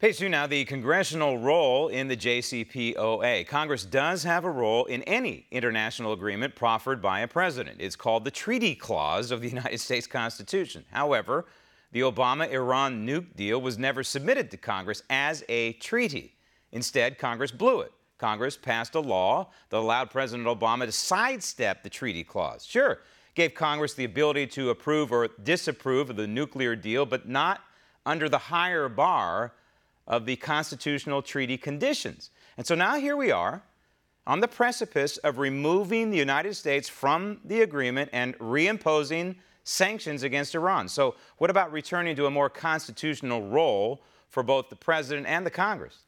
Hey, Sue, now the congressional role in the JCPOA. Congress does have a role in any international agreement proffered by a president. It's called the Treaty Clause of the United States Constitution. However, the Obama-Iran nuke deal was never submitted to Congress as a treaty. Instead, Congress blew it. Congress passed a law that allowed President Obama to sidestep the treaty clause. Sure, gave Congress the ability to approve or disapprove of the nuclear deal, but not under the higher bar of the constitutional treaty conditions. And so now here we are on the precipice of removing the United States from the agreement and reimposing sanctions against Iran. So what about returning to a more constitutional role for both the president and the Congress?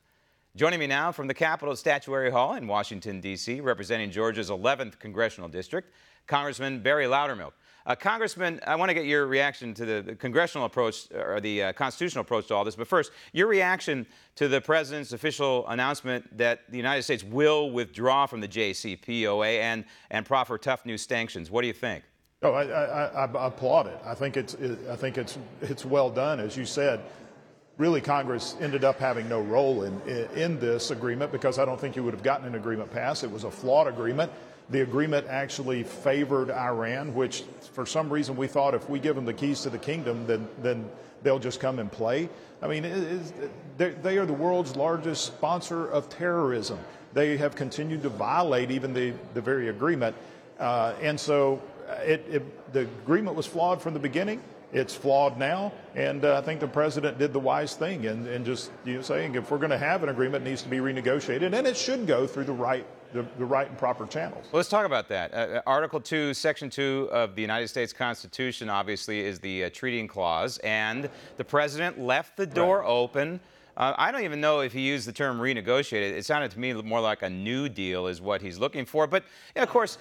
Joining me now from the Capitol Statuary Hall in Washington, D.C., representing Georgia's 11th Congressional District, Congressman Barry Loudermilk. Congressman, I want to get your reaction to the congressional approach, or the constitutional approach to all this. But first, your reaction to the president's official announcement that the United States will withdraw from the JCPOA and proffer tough new sanctions. What do you think? Oh, I applaud it. I think it's well done, as you said. Really, Congress ended up having no role in this agreement because I don't think you would have gotten an agreement passed. It was a flawed agreement. The agreement actually favored Iran, which for some reason we thought if we give them the keys to the kingdom, then they'll just come and play. I mean, they are the world's largest sponsor of terrorism. They have continued to violate even the very agreement. And so the agreement was flawed from the beginning. It's flawed now, and I think the president did the wise thing and just saying if we're going to have an agreement, it needs to be renegotiated, and it should go through the right and proper channels. Well, let's talk about that. Article 2, Section 2 of the United States Constitution, obviously, is the treating clause, and the president left the door open. I don't even know if he used the term renegotiated. It sounded to me more like a new deal is what he's looking for. But, of course,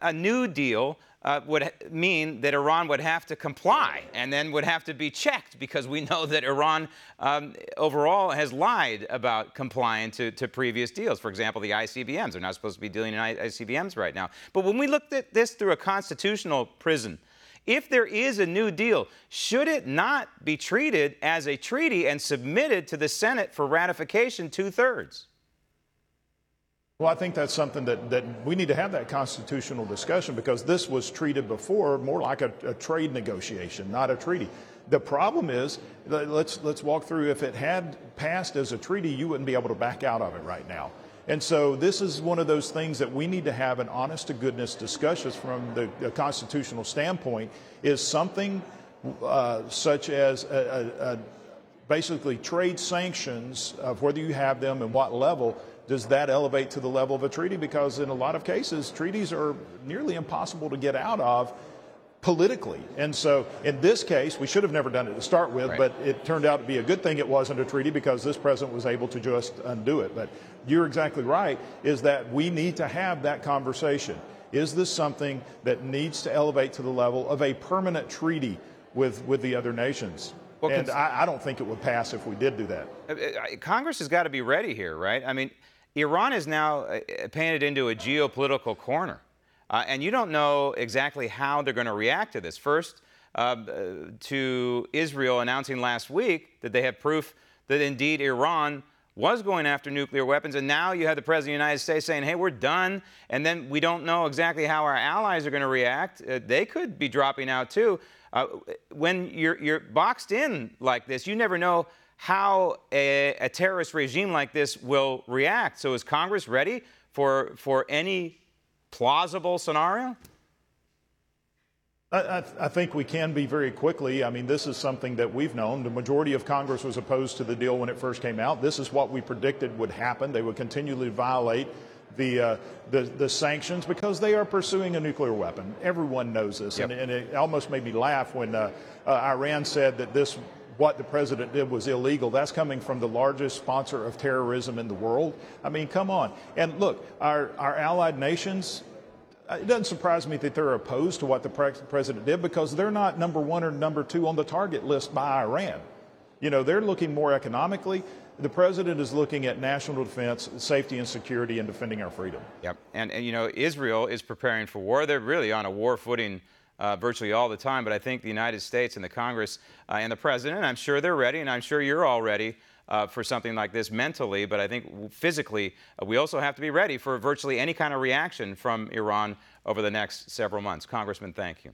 a new deal would mean that Iran would have to comply and then would have to be checked because we know that Iran overall has lied about complying to previous deals. For example, the ICBMs. They're not supposed to be dealing in ICBMs right now. But when we looked at this through a constitutional prism, if there is a new deal, should it not be treated as a treaty and submitted to the Senate for ratification 2/3? Well, I think that's something that we need to have that constitutional discussion because this was treated before more like a trade negotiation, not a treaty. The problem is, let's walk through, if it had passed as a treaty, you wouldn't be able to back out of it right now. And so this is one of those things that we need to have an honest-to-goodness discussion from the constitutional standpoint, is something such as basically trade sanctions, of whether you have them and what level, does that elevate to the level of a treaty? Because in a lot of cases, treaties are nearly impossible to get out of politically. And so in this case, we should have never done it to start with, but it turned out to be a good thing it wasn't a treaty because this president was able to just undo it. But you're exactly right, is that we need to have that conversation. Is this something that needs to elevate to the level of a permanent treaty with the other nations? Well, and I don't think it would pass if we did do that. Congress has got to be ready here, right? I mean, Iran is now painted into a geopolitical corner, and you don't know exactly how they're going to react to this. First, to Israel announcing last week that they have proof that indeed Iran was going after nuclear weapons, and now you have the President of the United States saying, hey, we're done, and then we don't know exactly how our allies are going to react. They could be dropping out too. When you're boxed in like this, you never know how a terrorist regime like this will react. So is Congress ready for any plausible scenario? I think we can be very quickly. I mean, this is something that we've known. The majority of Congress was opposed to the deal when it first came out. This is what we predicted would happen. They would continually violate the sanctions because they are pursuing a nuclear weapon. Everyone knows this. Yep. And it almost made me laugh when Iran said that what the president did was illegal. That's coming from the largest sponsor of terrorism in the world. I mean, come on. And look, our allied nations, it doesn't surprise me that they're opposed to what the president did because they're not number one or number two on the target list by Iran. You know, they're looking more economically. The president is looking at national defense, safety and security, and defending our freedom. Yep. And you know, Israel is preparing for war. They're really on a war footing virtually all the time. But I think the United States and the Congress and the president, I'm sure they're ready, and I'm sure you're all ready for something like this mentally, but I think physically we also have to be ready for virtually any kind of reaction from Iran over the next several months. Congressman, thank you.